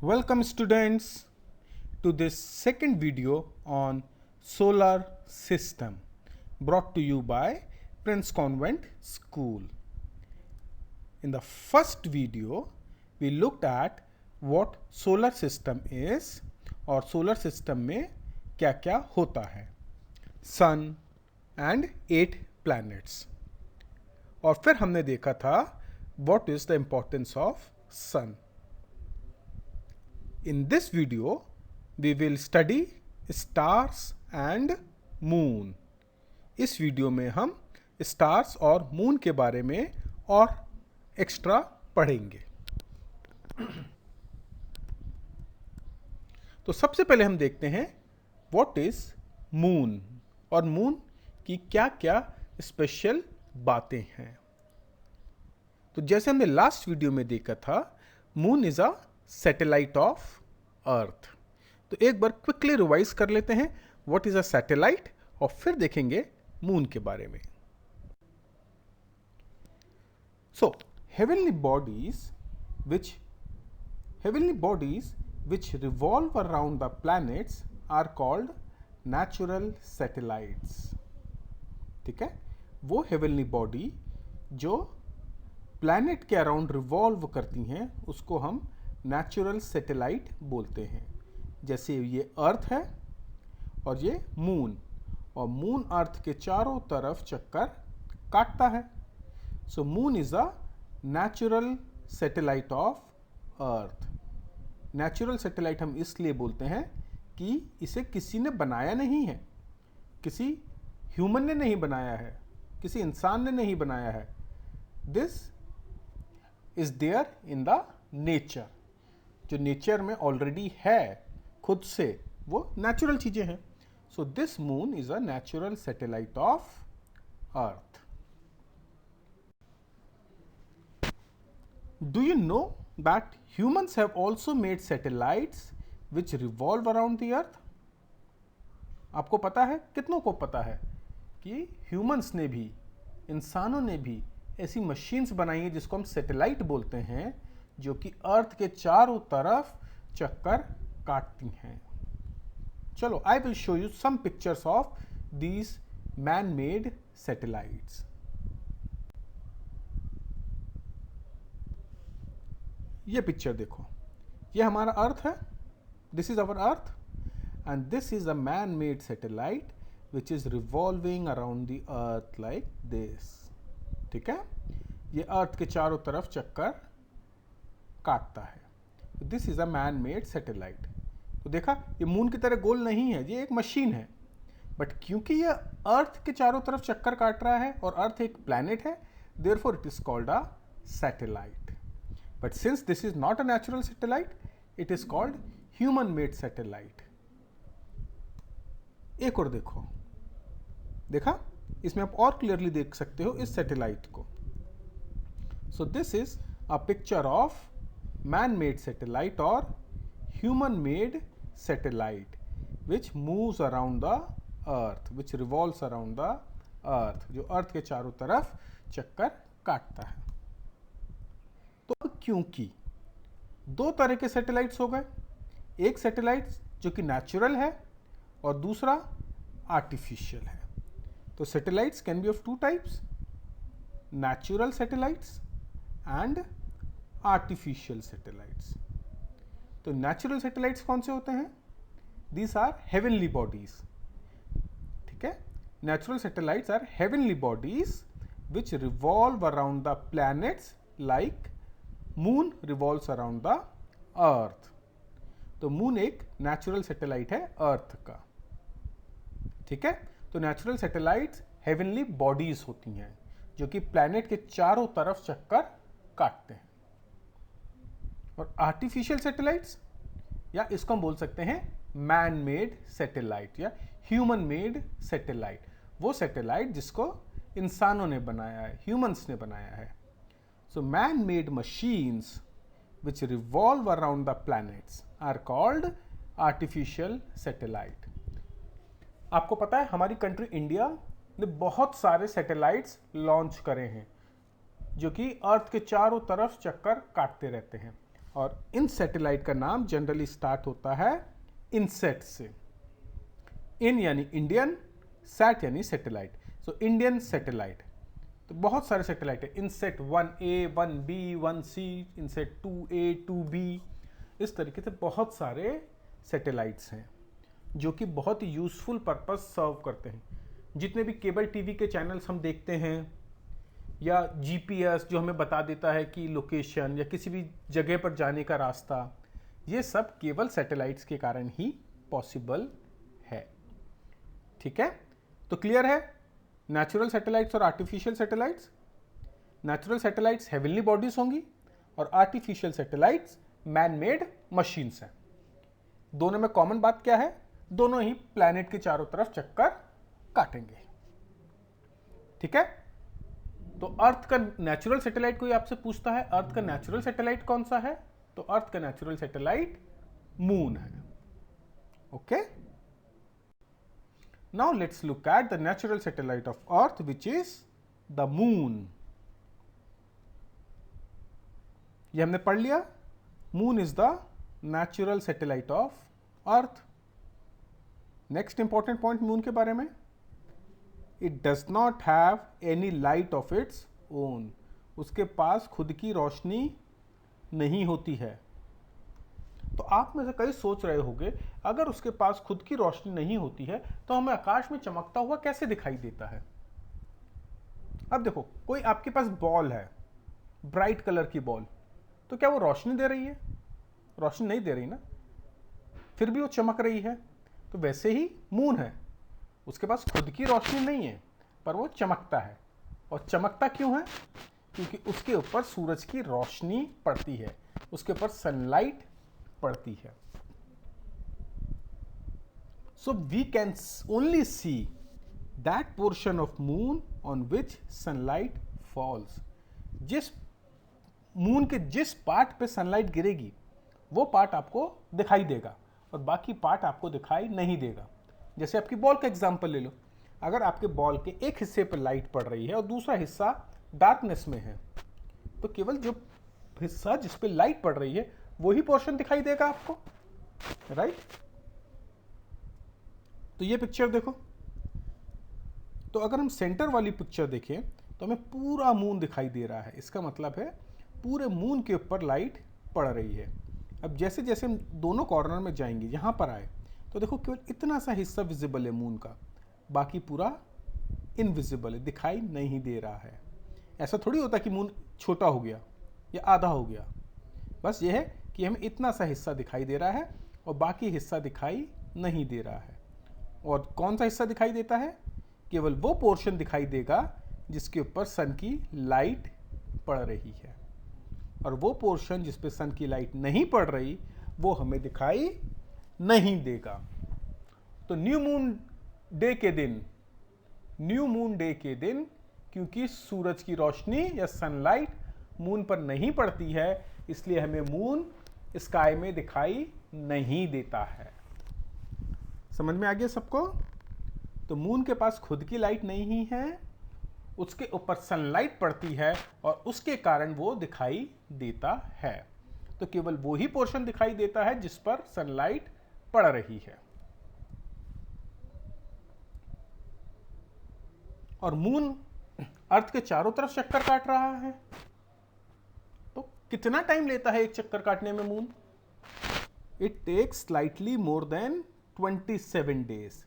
Welcome students to this second video on solar system brought to you by Prince Convent School. In the first video we looked at what solar system is और solar system में क्या क्या होता है, sun and 8 planets. और फिर हमने देखा था what is the importance of sun. In this video, we will study stars and moon. इस वीडियो में हम स्टार्स और मून के बारे में और एक्स्ट्रा पढ़ेंगे. तो सबसे पहले हम देखते हैं व्हाट इज मून और मून की क्या क्या स्पेशल बातें हैं. तो जैसे हमने लास्ट वीडियो में देखा था, moon is a satellite of अर्थ. तो एक बार क्विकली रिवाइज कर लेते हैं व्हाट इज अ सैटेलाइट और फिर देखेंगे मून के बारे में. So heavenly bodies which revolve around the planets are called natural satellites. ठीक है, वो हेवनली बॉडी जो प्लैनेट के अराउंड रिवॉल्व करती हैं उसको हम नेचुरल सैटेलाइट बोलते हैं. जैसे ये अर्थ है और ये मून, और मून अर्थ के चारों तरफ चक्कर काटता है. So moon is a natural satellite of earth. Natural satellite हम इसलिए बोलते हैं कि इसे किसी ने बनाया नहीं है, किसी ह्यूमन ने नहीं बनाया है, किसी इंसान ने नहीं बनाया है. This is there in the nature. जो नेचर में ऑलरेडी है खुद से, वो नेचुरल चीजें हैं. So this moon is a natural satellite of earth. Do you know that humans have also made satellites which revolve around the earth? आपको पता है, कितनों को पता है कि ह्यूमंस ने भी, इंसानों ने भी ऐसी मशीन्स बनाई हैं जिसको हम सैटेलाइट बोलते हैं, जो कि अर्थ के चारों तरफ चक्कर काटती हैं. चलो, I will show you some pictures of these man made satellites. ये पिक्चर देखो, ये हमारा अर्थ है. This is our earth and this is a man made satellite which is revolving around the earth like this. ठीक है, ये अर्थ के चारों तरफ चक्कर काटता है. This is a man made satellite. तो देखा, ये मून की तरह गोल नहीं है, ये एक मशीन है. बट क्योंकि ये अर्थ के चारों तरफ चक्कर काट रहा है और अर्थ एक प्लैनेट है, therefore it is called a satellite. But since this is not a natural satellite, it is called human made satellite. एक और देखो, देखा, इसमें आप और क्लियरली देख सकते हो इस सैटेलाइट को. So this is a picture of man made satellite और human made satellite which moves around the earth, which revolves around the earth, जो अर्थ के चारों तरफ चक्कर काटता है. तो क्योंकि दो तरह के सैटेलाइट्स हो गए, एक सैटेलाइट जो कि नेचुरल है और दूसरा आर्टिफिशियल है. तो satellites can be of two types, natural satellites and artificial satellites. तो नेचुरल सैटेलाइट्स कौन से होते हैं? These are heavenly bodies. ठीक है, natural satellites are heavenly bodies which revolve around the planets like moon revolves around the earth. तो moon एक natural satellite है अर्थ का. ठीक है, तो नेचुरल सैटेलाइट्स हेवनली बॉडीज होती हैं जो कि प्लैनेट के चारों तरफ चक्कर काटते हैं. और आर्टिफिशियल सैटेलाइट्स, या इसको हम बोल सकते हैं मैन मेड सैटेलाइट या ह्यूमन मेड सैटेलाइट, वो सैटेलाइट जिसको इंसानों ने बनाया है, ह्यूमंस ने बनाया है. So man made machines which revolve around the planets are called artificial satellite. आपको पता है, हमारी कंट्री इंडिया ने बहुत सारे सैटेलाइट्स लॉन्च करे हैं जो कि अर्थ के चारों तरफ चक्कर काटते रहते हैं. और इन सैटेलाइट का नाम जनरली स्टार्ट होता है इनसेट से। इन यानी इंडियन, सैट यानी सैटेलाइट, सो इंडियन सैटेलाइट। तो बहुत सारे सैटेलाइट है, INSAT 1A, 1B, 1C, INSAT 2A, 2B, इस तरीके से बहुत सारे सैटेलाइट्स हैं जो कि बहुत ही यूजफुल पर्पस सर्व करते हैं। जितने भी केबल टीवी के चैनल्स हम देखते हैं, या जीपीएस जो हमें बता देता है कि लोकेशन या किसी भी जगह पर जाने का रास्ता, ये सब केवल सैटेलाइट्स के कारण ही पॉसिबल है। ठीक है, तो क्लियर है नेचुरल सैटेलाइट्स और artificial satellites. Natural satellites heavenly bodies होंगी और artificial satellites man made machines हैं। दोनों में कॉमन बात क्या है? दोनों ही प्लैनेट के चारों तरफ चक्कर काटेंगे। ठीक है, तो अर्थ का नेचुरल सैटेलाइट कोई आपसे पूछता है अर्थ का नेचुरल सैटेलाइट कौन सा है, तो अर्थ का नेचुरल सैटेलाइट मून है। Okay, now let's look at the natural satellite of earth which is the moon. ये हमने पढ़ लिया, moon is the natural satellite of earth. Next important point moon के बारे में, it does not have any light of its own. उसके पास खुद की रोशनी नहीं होती है। तो आप में से कई सोच रहे होंगे, अगर उसके पास खुद की रोशनी नहीं होती है तो हमें आकाश में चमकता हुआ कैसे दिखाई देता है? अब देखो, कोई आपके पास बॉल है, ब्राइट कलर की बॉल, तो क्या वो रोशनी दे रही है? रोशनी नहीं दे रही ना, फिर भी वो चमक रही है। तो वैसे ही मून है, उसके पास खुद की रोशनी नहीं है पर वो चमकता है। और चमकता क्यों है? क्योंकि उसके ऊपर सूरज की रोशनी पड़ती है, उसके ऊपर सनलाइट पड़ती है। So we can only see that portion of moon on which sunlight falls. जिस मून के जिस पार्ट पे सनलाइट गिरेगी वो पार्ट आपको दिखाई देगा और बाकी पार्ट आपको दिखाई नहीं देगा। जैसे आपकी बॉल का एग्जांपल ले लो, अगर आपके बॉल के एक हिस्से पर लाइट पड़ रही है और दूसरा हिस्सा डार्कनेस में है, तो केवल जो हिस्सा जिस पे लाइट पड़ रही है वही पोर्शन दिखाई देगा आपको, राइट? तो ये पिक्चर देखो, तो अगर हम सेंटर वाली पिक्चर देखें तो हमें पूरा मून दिखाई दे रहा है। इसका मतलब है पूरे मून के ऊपर लाइट पड़ रही है। अब जैसे जैसे हम दोनों कॉर्नर में जाएंगे, यहां पर आए तो देखो केवल इतना सा हिस्सा विजिबल है मून का, बाकी पूरा इनविजिबल है, दिखाई नहीं दे रहा है। ऐसा थोड़ी होता कि मून छोटा हो गया या आधा हो गया, बस ये है कि हमें इतना सा हिस्सा दिखाई दे रहा है और बाकी हिस्सा दिखाई नहीं दे रहा है। और कौन सा हिस्सा दिखाई देता है? केवल वो पोर्शन दिखाई देगा जिसके ऊपर सन की लाइट पड़ रही है, और वो पोर्शन जिस पे सन की लाइट नहीं पड़ रही वो हमें दिखाई नहीं देगा। तो न्यू मून डे के दिन क्योंकि सूरज की रोशनी या सनलाइट मून पर नहीं पड़ती है, इसलिए हमें मून स्काई में दिखाई नहीं देता है। समझ में आ गया सबको? तो मून के पास खुद की लाइट नहीं है, उसके ऊपर सनलाइट पड़ती है और उसके कारण वो दिखाई देता है। तो केवल वो ही पोर्शन दिखाई देता है जिस पर सनलाइट पड़ रही है। और मून अर्थ के चारों तरफ चक्कर काट रहा है, तो कितना टाइम लेता है एक चक्कर काटने में moon? It takes slightly more than 27 days.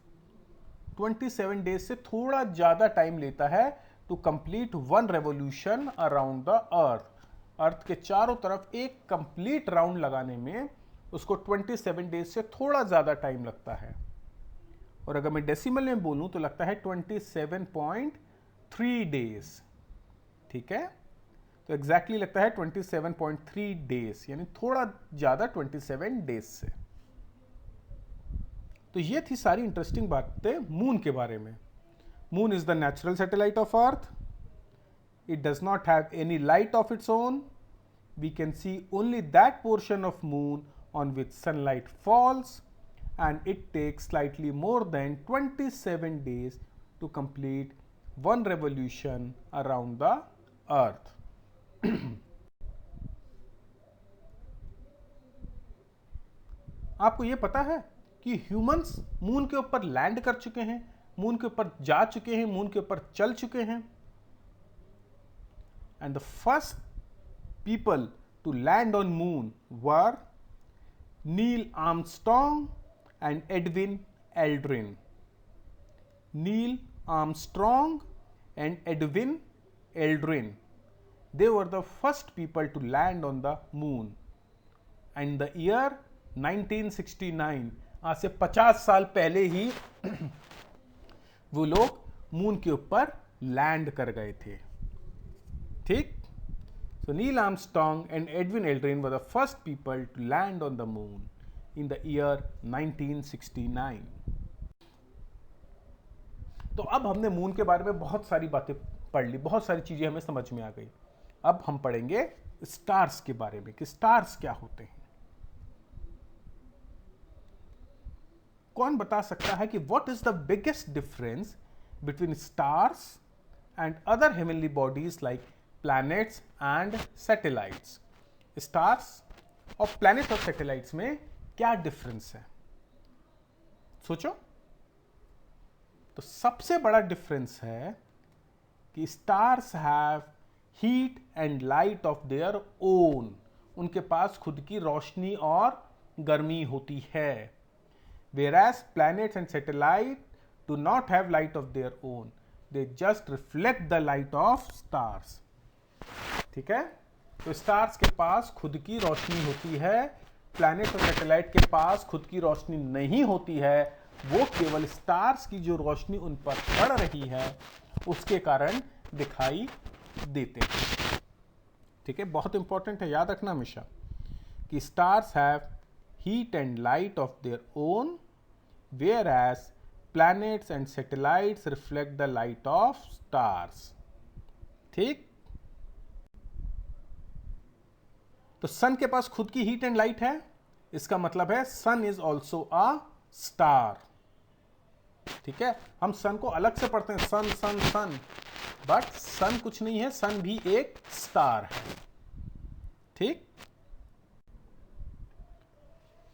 27 days से थोड़ा ज्यादा टाइम लेता है to complete one revolution around the earth. Earth के चारों तरफ एक कंप्लीट राउंड लगाने में उसको 27 डेज से थोड़ा ज्यादा टाइम लगता है। और अगर मैं डेसिमल में बोलूं तो लगता है 27.3 डेज। ठीक है, तो एग्जैक्टली लगता है 27.3 डेज, यानी थोड़ा ज्यादा 27 डेज से। तो ये थी सारी इंटरेस्टिंग बातें मून के बारे में। Moon is the natural satellite of earth. It does not have any light of its own. We can see only that portion of moon on which sunlight falls, and it takes slightly more than 27 days to complete one revolution around the earth. आपको ये पता है कि humans moon के ऊपर land कर चुके हैं, मून के ऊपर जा चुके हैं, मून के ऊपर चल चुके हैं। And the first people to land on moon were Neil Armstrong and Edwin Aldrin. Neil Armstrong and Edwin Aldrin. They were the first people to land on the moon. And the year 1969, आज से 50 साल पहले ही वो लोग moon के ऊपर land कर गए थे। ठीक? So Neil Armstrong and Edwin Aldrin were the first people to land on the moon in the year 1969. तो अब हमने मून के बारे में बहुत सारी बातें पढ़ ली, बहुत सारी चीजें हमें समझ में आ गई। अब हम पढ़ेंगे स्टार्स के बारे में कि स्टार्स क्या होते हैं। कौन बता सकता है कि what is the biggest difference between stars and other heavenly bodies like planets and satellites? Stars और प्लैनेट और सैटेलाइट्स में क्या डिफरेंस है? सोचो। तो सबसे बड़ा डिफरेंस है कि stars have heat and light of their own. उनके पास खुद की रोशनी और गर्मी होती है। whereas planets and satellite do not have light of their own, they just reflect the light of stars. ठीक है? तो स्टार्स के पास खुद की रोशनी होती है, प्लैनेट और सैटेलाइट के पास खुद की रोशनी नहीं होती है। वो केवल स्टार्स की जो रोशनी उन पर पड़ रही है उसके कारण दिखाई देते हैं। ठीक है? बहुत इंपॉर्टेंट है, याद रखना हमेशा कि stars have heat and light of their own, whereas planets and satellites reflect the light of stars. ठीक? तो सन के पास खुद की हीट एंड लाइट है, इसका मतलब है सन इज ऑल्सो अ स्टार। ठीक है? हम सन को अलग से पढ़ते हैं, सन सन सन, बट सन कुछ नहीं है, सन भी एक स्टार है। ठीक?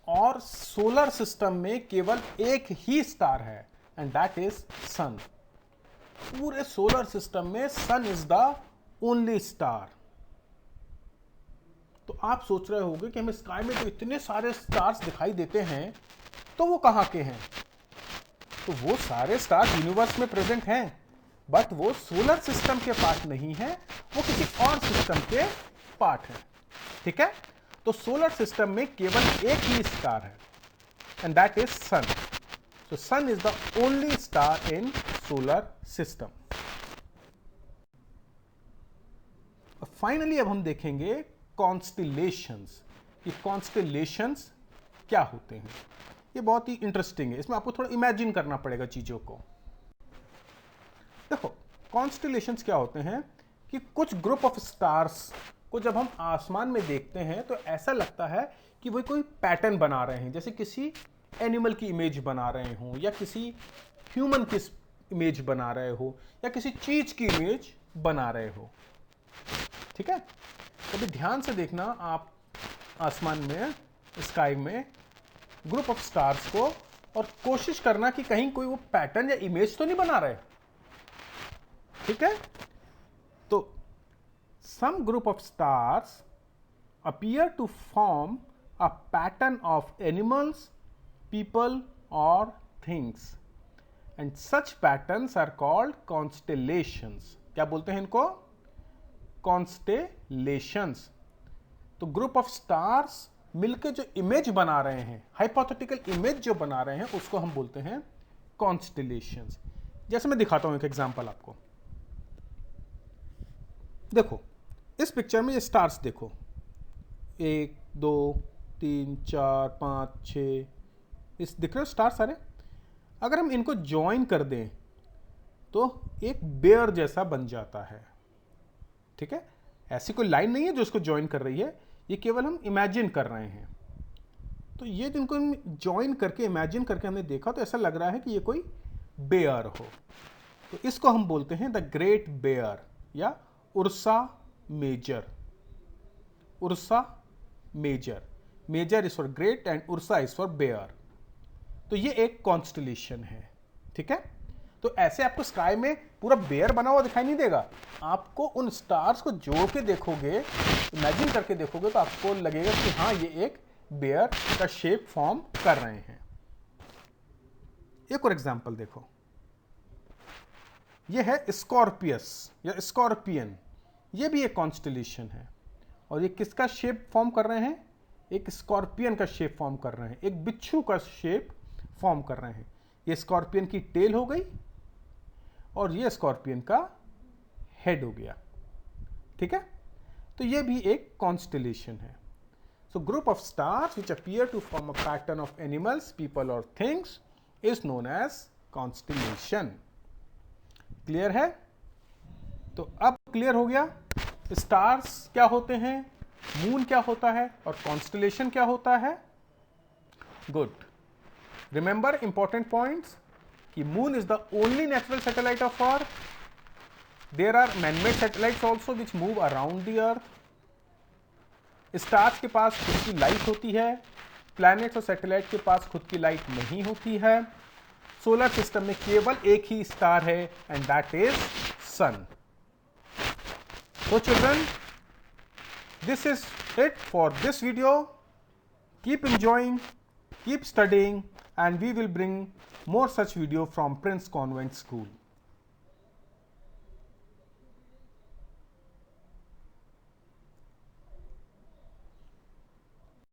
और सोलर सिस्टम में केवल एक ही स्टार है एंड दैट इज सन। पूरे सोलर सिस्टम में सन इज द ओनली स्टार। तो आप सोच रहे होंगे कि हमें स्काई में तो इतने सारे स्टार्स दिखाई देते हैं, तो वो कहां के हैं? तो वो सारे स्टार्स यूनिवर्स में प्रेजेंट हैं, बट वो सोलर सिस्टम के पार्ट नहीं है, वो किसी और सिस्टम के पार्ट है। ठीक है? तो सोलर सिस्टम में केवल एक ही स्टार है and that is sun. So sun is the only star in solar system. Finally अब हम देखेंगे कॉन्स्टेलेशंस। ये कॉन्स्टेलेशंस क्या होते हैं? ये बहुत ही इंटरेस्टिंग है, इसमें आपको थोड़ा इमेजिन करना पड़ेगा चीजों को। देखो, कॉन्स्टेलेशंस क्या होते हैं कि कुछ ग्रुप ऑफ स्टार्स को जब हम आसमान में देखते हैं तो ऐसा लगता है कि वो कोई पैटर्न बना रहे हैं, जैसे किसी एनिमल की इमेज बना रहे हो, या किसी ह्यूमन की इमेज बना रहे हो, या किसी चीज की इमेज बना रहे हो। ठीक है? अभी ध्यान से देखना आप आसमान में, स्काई में ग्रुप ऑफ स्टार्स को, और कोशिश करना कि कहीं कोई वो पैटर्न या इमेज तो नहीं बना रहे। ठीक है? तो some group of stars appear to form a pattern of animals, people or things, and such patterns are called constellations. क्या बोलते हैं इनको? Constellations. तो ग्रुप ऑफ स्टार्स मिलकर जो इमेज बना रहे हैं, हाइपोथेटिकल इमेज जो बना रहे हैं, उसको हम बोलते हैं कॉन्स्टेलेशंस। जैसे मैं दिखाता हूं एक एग्जांपल आपको। देखो, इस पिक्चर में ये स्टार्स देखो, 1 2 3 4 5 6, इस दिख रहे हो स्टार सारे? अगर हम इनको ज्वाइन कर दें तो एक बेयर जैसा बन जाता है। ठीक है? ऐसी कोई लाइन नहीं है जो इसको ज्वाइन कर रही है, ये केवल हम इमेजिन कर रहे हैं। तो ये जिनको ज्वाइन करके इमेजिन करके हमने देखा तो ऐसा लग रहा है कि ये कोई बेयर हो। तो इसको हम बोलते हैं द ग्रेट बेयर या Ursa Major. Ursa Major. Major is for great and Ursa is for bear. तो ये एक कॉन्स्टलेशन है, ठीक है। तो ऐसे आपको स्काई में पूरा बेयर बना हुआ दिखाई नहीं देगा, आपको उन स्टार्स को जोड़ के देखोगे, इमेजिन करके देखोगे तो आपको लगेगा कि हाँ ये एक बेयर का शेप फॉर्म कर रहे हैं। एक और एग्जांपल देखो, ये है स्कॉर्पियस या स्कॉर्पियन, ये भी एक कॉन्स्टलेशन है और ये किसका शेप फॉर्म कर रहे हैं, एक स्कॉर्पियन का शेप फॉर्म कर रहे हैं, एक बिच्छू का शेप फॉर्म कर रहे हैं। ये स्कॉर्पियन की टेल हो गई और ये स्कॉर्पियन का हेड हो गया, ठीक है। तो ये भी एक कॉन्स्टलेशन है। So group of stars which appear to form a pattern of animals, people और things is known as constellation. Clear है? तो अब क्लियर हो गया स्टार्स क्या होते हैं, मून क्या होता है और कॉन्स्टलेशन क्या होता है। गुड। रिमेंबर इंपॉर्टेंट पॉइंट्स कि moon is the only natural satellite of earth. There are manmade satellites also which move around the earth. Stars के पास खुद की लाइट होती है, प्लैनेट्स और सैटेलाइट के पास खुद की लाइट नहीं होती है। सोलर सिस्टम में केवल एक ही स्टार है and that is sun. So children, this is it for this video. Keep enjoying, keep studying, and we will bring more such video from Prince Convent School.